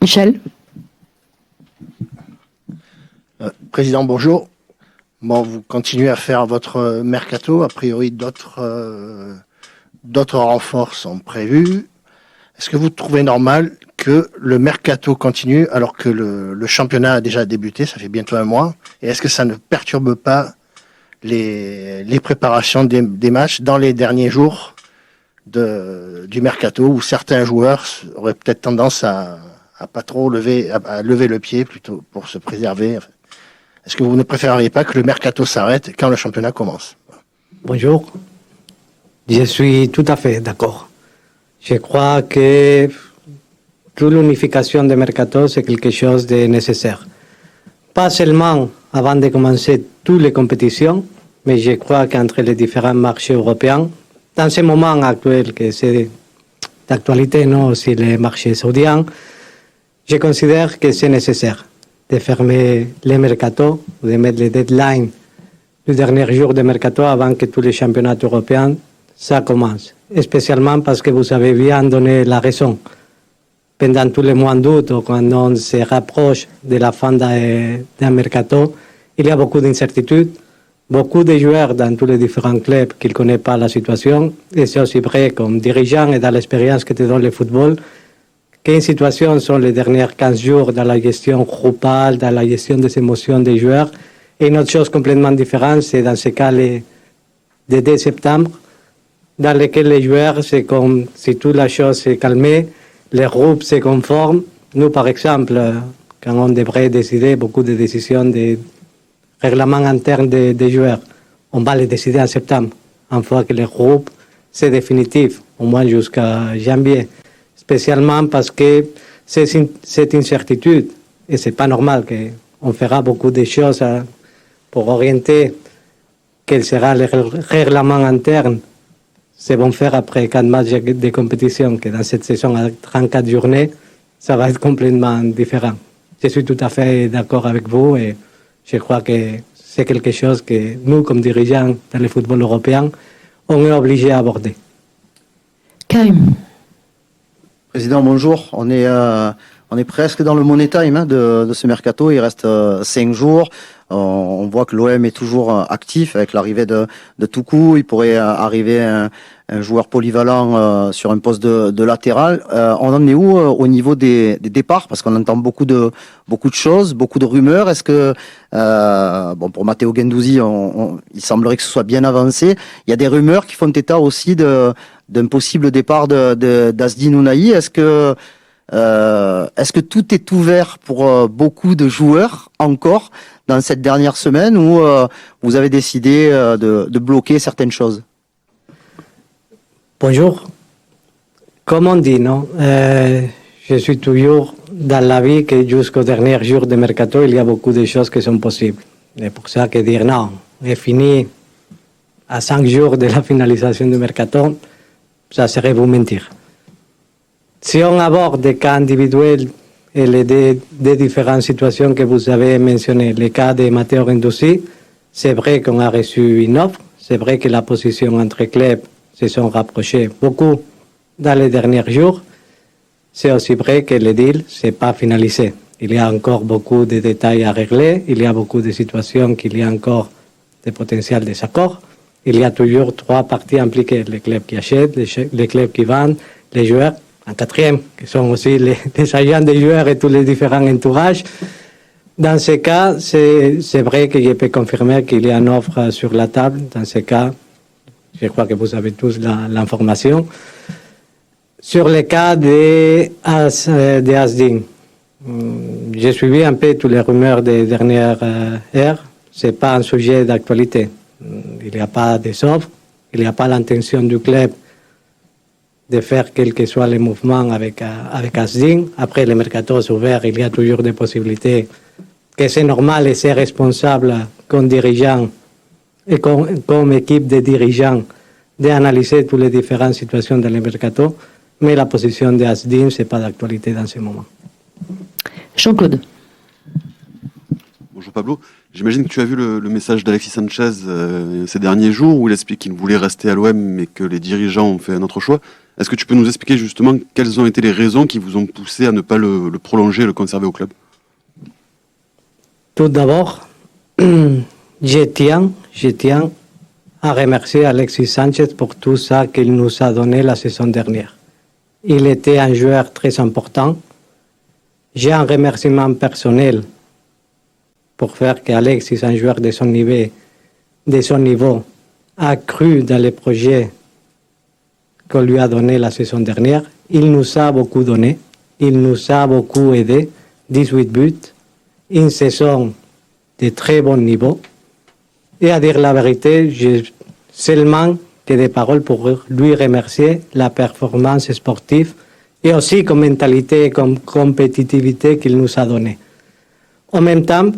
Michel. Président, bonjour. Bon, vous continuez à faire votre mercato. A priori, d'autres renforts sont prévus. Est-ce que vous trouvez normal que le mercato continue alors que le championnat a déjà débuté, ça fait bientôt un mois? Et est-ce que ça ne perturbe pas les préparations des matchs dans les derniers jours du mercato, où certains joueurs auraient peut-être tendance à pas trop lever le pied plutôt pour se préserver? Est-ce que vous ne préféreriez pas que le mercato s'arrête quand le championnat commence? Bonjour. Je suis tout à fait d'accord. Je crois que toute l'unification des mercato, c'est quelque chose de nécessaire. Pas seulement avant de commencer toutes les compétitions, mais je crois qu'entre les différents marchés européens, dans ce moment actuel, que c'est d'actualité, non, aussi les marchés saoudiens, je considère que c'est nécessaire de fermer les mercato, de mettre les deadlines du dernier jour de mercato avant que tous les championnats européens ça commence. Spécialement parce que vous avez bien donné la raison. Pendant tous les mois d'août, quand on se rapproche de la fin d'un mercato, il y a beaucoup d'incertitudes, beaucoup de joueurs dans tous les différents clubs qui ne connaissent pas la situation. Et c'est aussi vrai comme dirigeant et dans l'expérience que te donne le football, quelles situations sont les derniers 15 jours dans la gestion groupale, dans la gestion des émotions des joueurs. Et une autre chose complètement différente, c'est dans ce cas de dès septembre, dans lequel les joueurs, c'est comme si toute la chose s'est calmée, les groupes se conforment. Nous, par exemple, quand on devrait décider beaucoup de décisions de règlement interne des joueurs, on va les décider en septembre, une fois que les groupes, c'est définitif, au moins jusqu'à janvier. Spécialement parce que c'est cette incertitude, et c'est pas normal qu'on fera beaucoup de choses pour orienter quel sera le règlement interne. C'est bon faire après 4 matchs de compétition, que dans cette saison à 34 journées, ça va être complètement différent. Je suis tout à fait d'accord avec vous et je crois que c'est quelque chose que nous, comme dirigeants dans le football européen, on est obligés à aborder. Karim. Président, bonjour. On est presque dans le money time de ce mercato. Il reste 5 jours. On voit que l'OM est toujours actif avec l'arrivée de Tuku. Il pourrait arriver un joueur polyvalent sur un poste de latéral. On en est où au niveau des départs? Parce qu'on entend beaucoup de choses, beaucoup de rumeurs. Est-ce que pour Matteo Guendouzi, il semblerait que ce soit bien avancé. Il y a des rumeurs qui font état aussi d'un possible départ d'Azdine Ounahi. Est-ce que tout est ouvert pour beaucoup de joueurs encore dans cette dernière semaine, ou vous avez décidé de bloquer certaines choses? Bonjour. Comme on dit, non, je suis toujours dans la vie que jusqu'au dernier jour de mercato, il y a beaucoup de choses qui sont possibles. C'est pour ça que dire non, est fini à 5 jours de la finalisation du mercato, ça serait vous mentir. Si on aborde des cas individuels et des différentes situations que vous avez mentionnées, le cas de Matteo Guendouzi, c'est vrai qu'on a reçu une offre, c'est vrai que la position entre clubs se sont rapprochées beaucoup dans les derniers jours. C'est aussi vrai que le deal n'est pas finalisé. Il y a encore beaucoup de détails à régler, il y a beaucoup de situations qu'il y a encore des potentiels désaccords. Il y a toujours 3 parties impliquées, les clubs qui achètent, les clubs qui vendent, les joueurs, en quatrième, qui sont aussi les agents des joueurs et tous les différents entourages. Dans ce cas, c'est vrai que je peux confirmer qu'il y a une offre sur la table. Dans ce cas, je crois que vous avez tous l'information. Sur le cas de Azdin, j'ai suivi un peu toutes les rumeurs des dernières heures. Ce n'est pas un sujet d'actualité. Il n'y a pas d'offres, il n'y a pas l'intention du club de faire quel que soit le mouvement avec Azdin. Après, le mercato est ouvert, il y a toujours des possibilités que c'est normal et c'est responsable comme dirigeant et comme équipe de dirigeants d'analyser toutes les différentes situations dans le mercato, mais la position de Azdin, ce n'est pas d'actualité dans ce moment. Jean-Claude. Bonjour Pablo. J'imagine que tu as vu le message d'Alexis Sanchez ces derniers jours où il explique qu'il voulait rester à l'OM mais que les dirigeants ont fait un autre choix. Est-ce que tu peux nous expliquer justement quelles ont été les raisons qui vous ont poussé à ne pas le prolonger et le conserver au club? Tout d'abord, je tiens à remercier Alexis Sanchez pour tout ça qu'il nous a donné la saison dernière. Il était un joueur très important. J'ai un remerciement personnel pour faire qu'Alexis, un joueur de son niveau, a cru dans les projets qu'on lui a donné la saison dernière. Il nous a beaucoup donné, il nous a beaucoup aidé, 18 buts, une saison de très bon niveau. Et à dire la vérité, j'ai seulement que des paroles pour lui remercier la performance sportive et aussi comme mentalité et comme compétitivité qu'il nous a donnée. En même temps,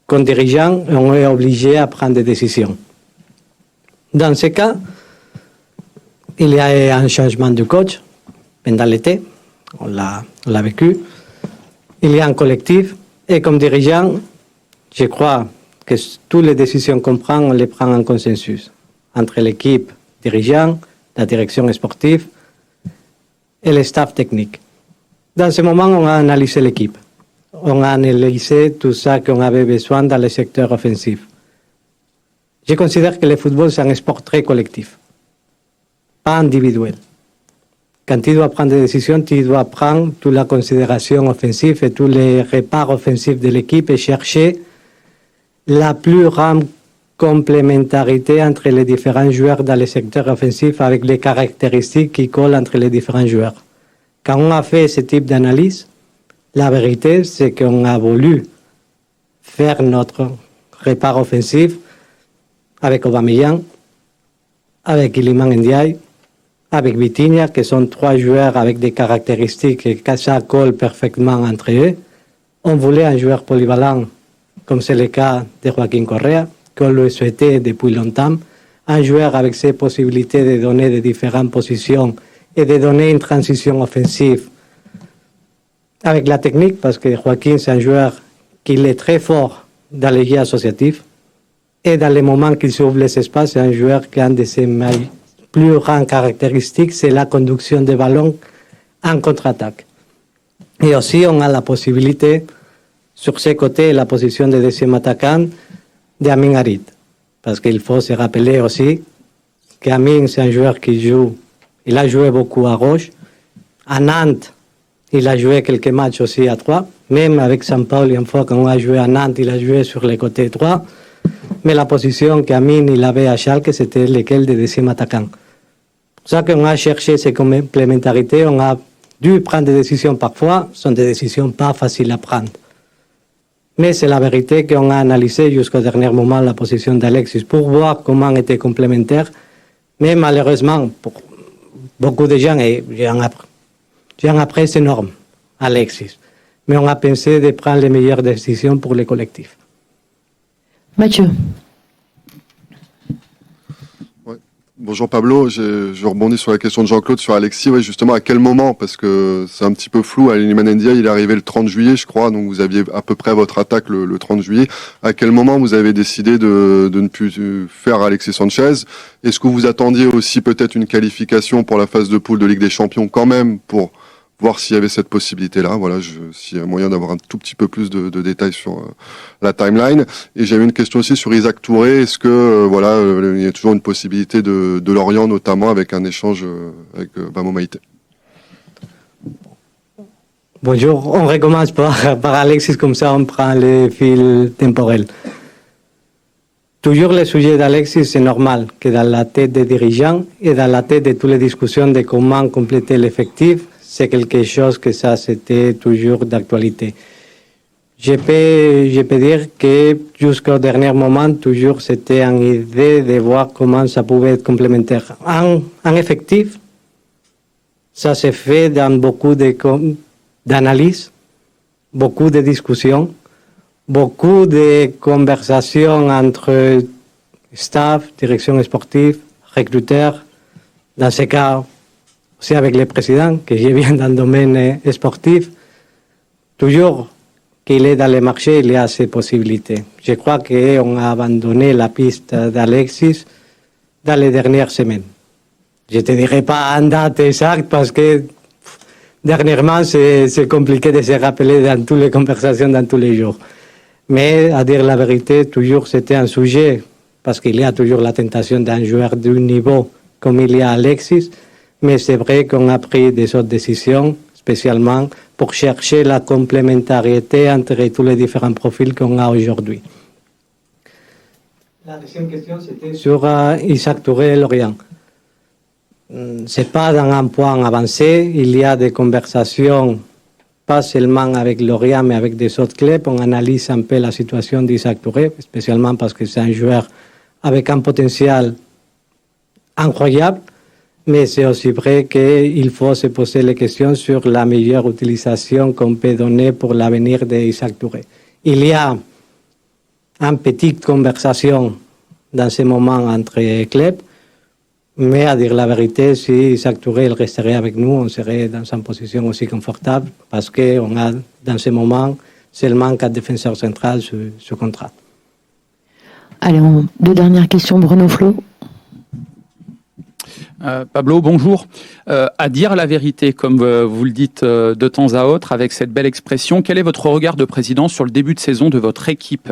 comme dirigeant, on est obligé à prendre des décisions. Dans ce cas, il y a eu un changement de coach pendant l'été, on l'a vécu. Il y a un collectif et comme dirigeant, je crois que toutes les décisions qu'on prend, on les prend en consensus entre l'équipe dirigeante, la direction sportive et le staff technique. Dans ce moment, on a analysé l'équipe. On a analysé tout ça qu'on avait besoin dans le secteur offensif. Je considère que le football, c'est un sport très collectif, pas individuel. Quand tu dois prendre des décisions, tu dois prendre toute la considération offensive et tous les repères offensifs de l'équipe et chercher la plus grande complémentarité entre les différents joueurs dans le secteur offensif avec les caractéristiques qui collent entre les différents joueurs. Quand on a fait ce type d'analyse, la vérité, c'est qu'on a voulu faire notre repère offensif avec Aubameyang, avec Iliman Ndiaye, avec Vitinha, qui sont trois joueurs avec des caractéristiques et que ça colle parfaitement entre eux. On voulait un joueur polyvalent, comme c'est le cas de Joaquín Correa, qu'on le souhaitait depuis longtemps, un joueur avec ses possibilités de donner de différentes positions et de donner une transition offensive avec la technique, parce que Joaquín, c'est un joueur qui est très fort dans les jeux associatifs et dans les moments qu'il s'ouvre les espaces, c'est un joueur qui a une de ses plus grandes caractéristiques, c'est la conduction des ballons en contre-attaque. Et aussi, on a la possibilité, sur ses côtés, la position de deuxième attaquant d'Amin Harit. Parce qu'il faut se rappeler aussi qu'Amin, c'est un joueur qui joue, il a joué beaucoup à gauche. À Nantes, il a joué quelques matchs aussi à droite. Même avec Saint-Paul, une fois qu'on a joué à Nantes, il a joué sur le côté droit. Mais la position qu'Amin il avait à Schalke, c'était laquelle de deuxième attaquant. C'est pour ça qu'on a cherché ces complémentarités, on a dû prendre des décisions parfois, ce sont des décisions pas faciles à prendre. Mais c'est la vérité qu'on a analysé jusqu'au dernier moment la position d'Alexis pour voir comment était complémentaire. Mais malheureusement, pour beaucoup de gens, et j'en apprécie énorme, Alexis. Mais on a pensé de prendre les meilleures décisions pour le collectif. Mathieu. Ouais. Bonjour Pablo, je rebondis sur la question de Jean-Claude sur Alexis. Ouais, justement, à quel moment? Parce que c'est un petit peu flou. Iliman Ndiaye, il est arrivé le 30 juillet, je crois, donc vous aviez à peu près votre attaque le 30 juillet. À quel moment vous avez décidé de ne plus faire Alexis Sanchez? Est-ce que vous attendiez aussi peut-être une qualification pour la phase de poule de Ligue des Champions quand même pour voir s'il y avait cette possibilité-là, voilà, s'il y a moyen d'avoir un tout petit peu plus de détails sur la timeline. Et j'avais une question aussi sur Isaac Touré. Est-ce que il y a toujours une possibilité de Lorient, notamment avec un échange avec Bamo Maïté? Bonjour, on recommence par Alexis, comme ça on prend le fil temporel. Toujours le sujet d'Alexis, c'est normal que dans la tête des dirigeants et dans la tête de toutes les discussions de comment compléter l'effectif, c'est quelque chose que ça, c'était toujours d'actualité. Je peux dire que jusqu'au dernier moment, toujours, c'était une idée de voir comment ça pouvait être complémentaire. En effectif, ça s'est fait dans beaucoup d'analyses, beaucoup de discussions, beaucoup de conversations entre staff, direction sportive, recruteurs, dans ce cas, aussi avec le président, que je viens dans le domaine sportif, toujours qu'il est dans le marché, il y a ces possibilités. Je crois qu'on a abandonné la piste d'Alexis dans les dernières semaines. Je ne te dirai pas une date exacte parce que dernièrement, c'est compliqué de se rappeler dans toutes les conversations, dans tous les jours. Mais à dire la vérité, toujours c'était un sujet, parce qu'il y a toujours la tentation d'un joueur de haut niveau comme il y a Alexis, mais c'est vrai qu'on a pris des autres décisions, spécialement pour chercher la complémentarité entre tous les différents profils qu'on a aujourd'hui. La deuxième question, c'était sur Isaac Touré et Lorient. Ce n'est pas dans un point avancé, il y a des conversations, pas seulement avec Lorient, mais avec des autres clubs. On analyse un peu la situation d'Isaac Touré, spécialement parce que c'est un joueur avec un potentiel incroyable, mais c'est aussi vrai qu'il faut se poser les questions sur la meilleure utilisation qu'on peut donner pour l'avenir d'Isaac Touré. Il y a une petite conversation dans ce moment entre clubs, mais à dire la vérité, si Isaac Touré il resterait avec nous, on serait dans une position aussi confortable parce qu'on a dans ce moment seulement 4 défenseurs centrales sous contrat. Allez, deux dernières questions, Bruno Flo. Pablo, bonjour. À dire la vérité, comme vous le dites de temps à autre, avec cette belle expression, quel est votre regard de président sur le début de saison de votre équipe ?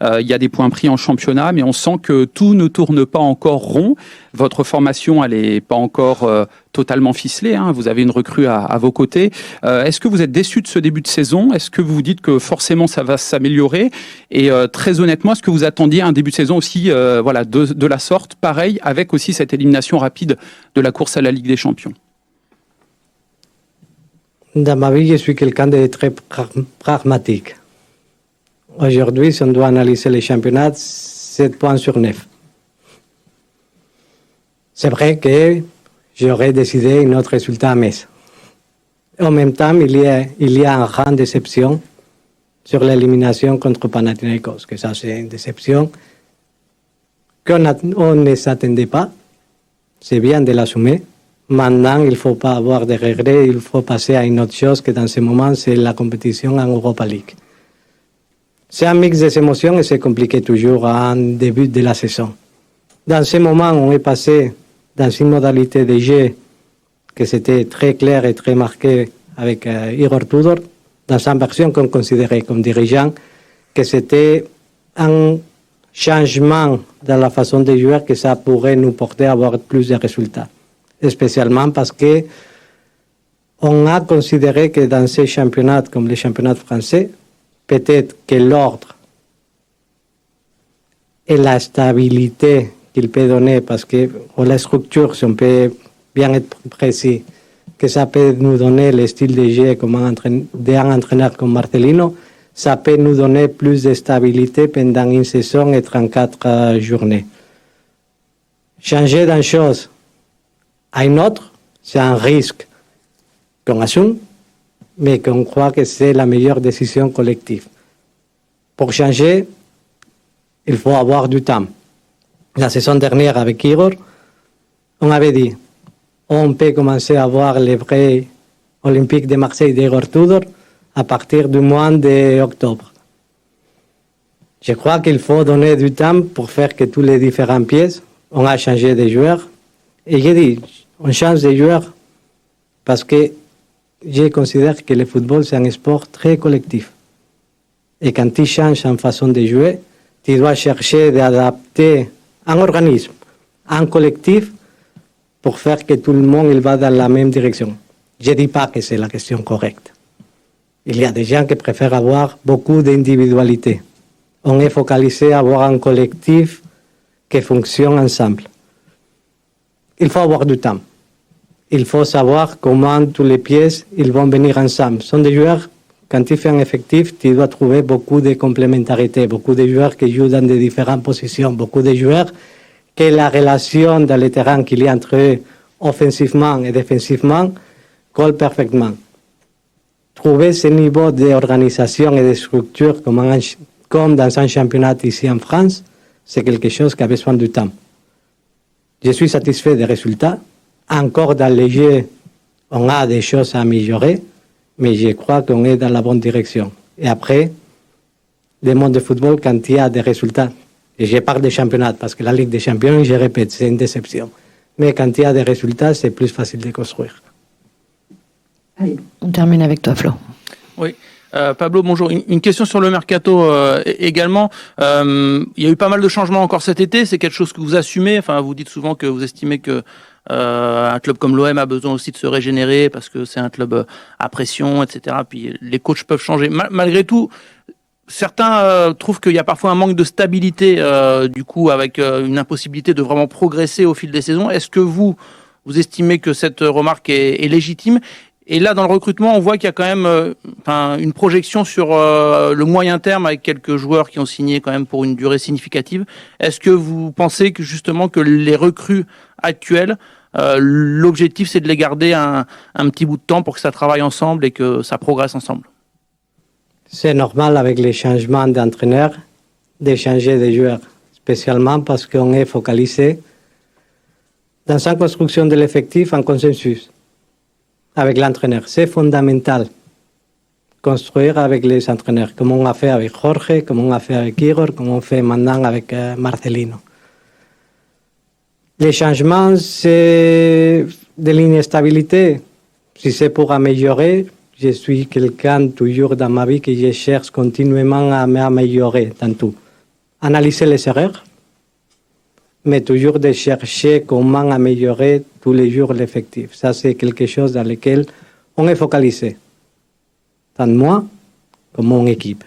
Il y a des points pris en championnat, mais on sent que tout ne tourne pas encore rond. Votre formation, elle n'est pas encore totalement ficelée. Hein. Vous avez une recrue à vos côtés. Est-ce que vous êtes déçu de ce début de saison ? Est-ce que vous vous dites que forcément ça va s'améliorer ? Et très honnêtement, est-ce que vous attendiez un début de saison aussi voilà, de la sorte, pareil, avec aussi cette élimination rapide de la course à la Ligue des Champions ? Dans ma vie, je suis quelqu'un de très pragmatique. Aujourd'hui, si on doit analyser les championnats, 7 points sur 9. C'est vrai que j'aurais décidé un autre résultat à Metz. En même temps, il y a un rang de déception sur l'élimination contre Panathinaikos, que ça c'est une déception qu'on ne s'attendait pas. C'est bien de l'assumer. Maintenant, il ne faut pas avoir de regrets, il faut passer à une autre chose que dans ce moment, c'est la compétition en Europa League. C'est un mix d'émotions et c'est compliqué toujours en début de la saison. Dans ce moment, on est passé dans une modalité de jeu que c'était très clair et très marqué avec Igor Tudor, dans une version qu'on considérait comme dirigeant, que c'était un changement dans la façon de jouer que ça pourrait nous porter à avoir plus de résultats. Spécialement parce que on a considéré que dans ces championnats, comme les championnats français, peut-être que l'ordre et la stabilité qu'il peut donner, parce que la structure, si on peut bien être précis, que ça peut nous donner le style de jeu d'un entraîneur comme Marcelino, ça peut nous donner plus de stabilité pendant une saison et 34 journées. Changer d'une chose à une autre, c'est un risque qu'on assume, mais qu'on croit que c'est la meilleure décision collective. Pour changer, il faut avoir du temps. La saison dernière, avec Igor, on avait dit on peut commencer à voir les vrais Olympiques de Marseille d'Igor Tudor à partir du mois d'octobre. Je crois qu'il faut donner du temps pour faire que tous les différentes pièces, on a changé de joueurs. Et j'ai dit, on change de joueurs parce que je considère que le football, c'est un sport très collectif. Et quand tu changes en façon de jouer, tu dois chercher d'adapter un organisme, un collectif, pour faire que tout le monde il va dans la même direction. Je ne dis pas que c'est la question correcte. Il y a des gens qui préfèrent avoir beaucoup d'individualité. On est focalisé à avoir un collectif qui fonctionne ensemble. Il faut avoir du temps. Il faut savoir comment toutes les pièces ils vont venir ensemble. Ce sont des joueurs, quand tu fais un effectif, tu dois trouver beaucoup de complémentarité, beaucoup de joueurs qui jouent dans des différentes positions, beaucoup de joueurs que la relation dans le terrain qu'il y a entre eux, offensivement et défensivement, colle parfaitement. Trouver ce niveau d'organisation et de structure comme dans un championnat ici en France, c'est quelque chose qui a besoin du temps. Je suis satisfait des résultats. Encore dans les jeux, on a des choses à améliorer, mais je crois qu'on est dans la bonne direction. Et après, le monde de football, quand il y a des résultats, et je parle des championnats, parce que la Ligue des Champions, je répète, c'est une déception. Mais quand il y a des résultats, c'est plus facile de construire. Allez, on termine avec toi, Flo. Oui. Pablo, bonjour. Une question sur le mercato également. Il y a eu pas mal de changements encore cet été. C'est quelque chose que vous assumez. Enfin, vous dites souvent que vous estimez que un club comme l'OM a besoin aussi de se régénérer parce que c'est un club à pression, etc. Puis les coachs peuvent changer. Malgré tout, certains trouvent qu'il y a parfois un manque de stabilité, du coup, avec une impossibilité de vraiment progresser au fil des saisons. Est-ce que vous estimez que cette remarque est légitime ? Et là, dans le recrutement, on voit qu'il y a quand même une projection sur le moyen terme avec quelques joueurs qui ont signé quand même pour une durée significative. Est-ce que vous pensez que justement que les recrues actuelles, l'objectif c'est de les garder un petit bout de temps pour que ça travaille ensemble et que ça progresse ensemble? C'est normal avec les changements d'entraîneur de changer de joueurs, spécialement parce qu'on est focalisé dans sa construction de l'effectif en consensus avec l'entraîneur. C'est fondamental, construire avec les entraîneurs, comme on a fait avec Jorge, comme on a fait avec Igor, comme on fait maintenant avec Marcelino. Les changements, c'est de l'instabilité. Si c'est pour améliorer, je suis quelqu'un toujours dans ma vie que je cherche continuellement à m'améliorer dans tout. Analyser les erreurs, mais toujours de chercher comment améliorer tous les jours l'effectif. Ça, c'est quelque chose dans lequel on est focalisé, tant moi comme mon équipe.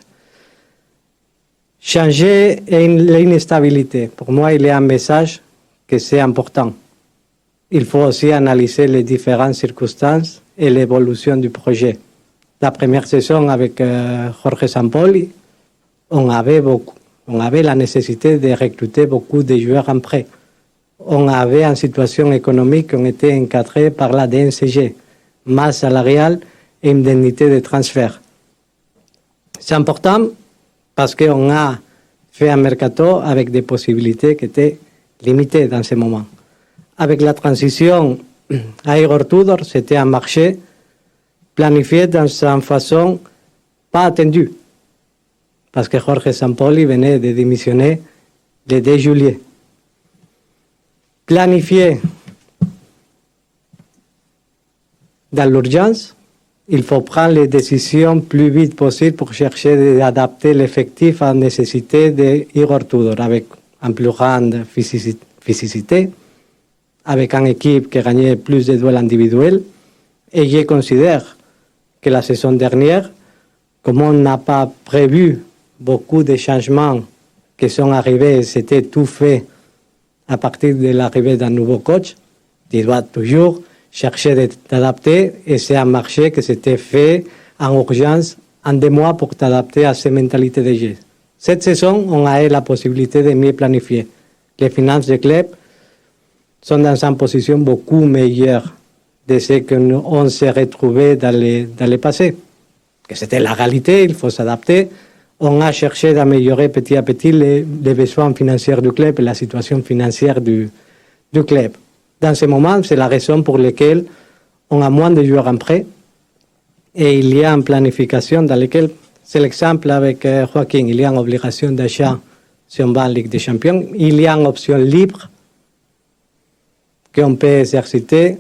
Changer l'instabilité, pour moi, il y a un message que c'est important. Il faut aussi analyser les différentes circonstances et l'évolution du projet. La première saison avec Jorge Sampaoli, on avait la nécessité de recruter beaucoup de joueurs en prêt. On avait une situation économique qui était encadrée par la DNCG, masse salariale et indemnité de transfert. C'est important parce qu'on a fait un mercato avec des possibilités qui étaient limitées dans ce moment. Avec la transition à Igor Tudor, c'était un marché planifié dans une façon pas attendue. Parce que Jorge Sampaoli venait de démissionner le 2 juillet. Planifié dans l'urgence, il faut prendre les décisions plus vite possible pour chercher d'adapter l'effectif à la nécessité d'Igor Tudor, avec une plus grande physicité, avec une équipe qui gagnait plus de duels individuels. Et je considère que la saison dernière, comme on n'a pas prévu beaucoup de changements qui sont arrivés, c'était tout fait à partir de l'arrivée d'un nouveau coach. Il doit toujours chercher d'adapter et c'est un marché qui s'était fait en urgence en 2 mois pour t'adapter à ces mentalités de jeu. Cette saison, on a eu la possibilité de mieux planifier. Les finances du club sont dans une position beaucoup meilleure de ce qu'on s'est retrouvé dans le passé. Que c'était la réalité, il faut s'adapter. On a cherché d'améliorer petit à petit les besoins financiers du club et la situation financière du club. Dans ce moment, c'est la raison pour laquelle on a moins de joueurs en prêt et il y a une planification dans laquelle, c'est l'exemple avec Joaquin, il y a une obligation d'achat si on va en Ligue des Champions, il y a une option libre qu'on peut exercer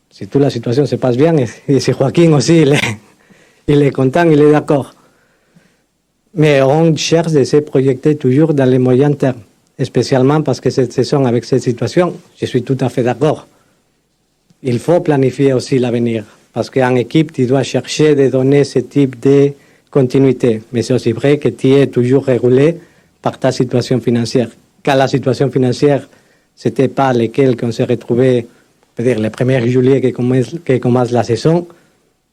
si toute la situation se passe bien et si Joaquin aussi il est content, il est d'accord. Mais on cherche de se projeter toujours dans les moyens termes, spécialement parce que cette saison, avec cette situation, je suis tout à fait d'accord. Il faut planifier aussi l'avenir, parce qu'en équipe, tu dois chercher de donner ce type de continuité. Mais c'est aussi vrai que tu es toujours régulé par ta situation financière. Quand la situation financière, ce n'était pas laquelle qu'on s'est retrouvé, peut-être le 1er juillet qui commence la saison,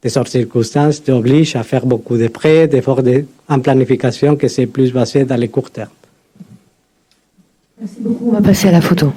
des circonstances t'obligent à faire beaucoup de prêts, d'efforts en planification que c'est plus basé dans les courts termes. Merci beaucoup. On va passer à la photo.